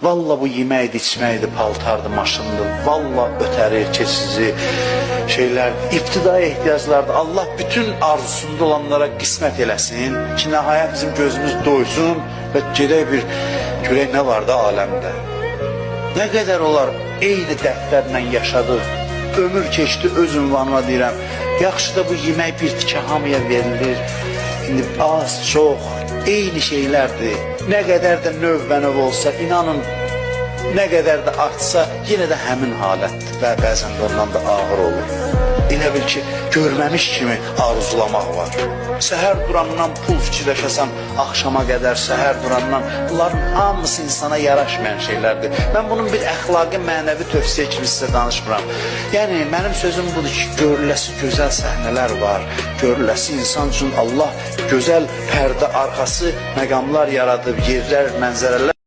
Valla bu yeməkdir, içməkdir, paltardır, maşındır. Valla ötərir, keçici şeylər, ibtidai ehtiyaclardır. Allah bütün arzusunda olanlara qismət eləsin ki, nəhayət bizim gözümüz doysun və gedək bir görək nə var da aləmdə. Nə qədər olar eyni dərdlərlə yaşadıq, ömür keçdi öz ünvanıma deyirəm. Yaxşı da bu yemək bir tikə hamıya verilir. İndi az, çox, eyni şeylərdir. Nə qədər də növbə-növ olsa, inanın, nə qədər də artsa, yenə də həmin halətdir və bəzən də ondan da ağır olur. Elə bil ki, görməmiş kimi arzulamaq var. Səhər durandan pul fikirləşəsən, axşama qədər səhər durandan, bunların hamısı insana yaraşmayan şeylərdir. Mən bunun bir əxlaqi, mənəvi tövsiyə kimi sizə danışmıram. Yəni, mənim sözüm budur ki, görüləsi gözəl səhnələr var. Görüləsi insan üçün Allah gözəl pərdə arxası məqamlar yaradıb, yerlər, mənzərələr.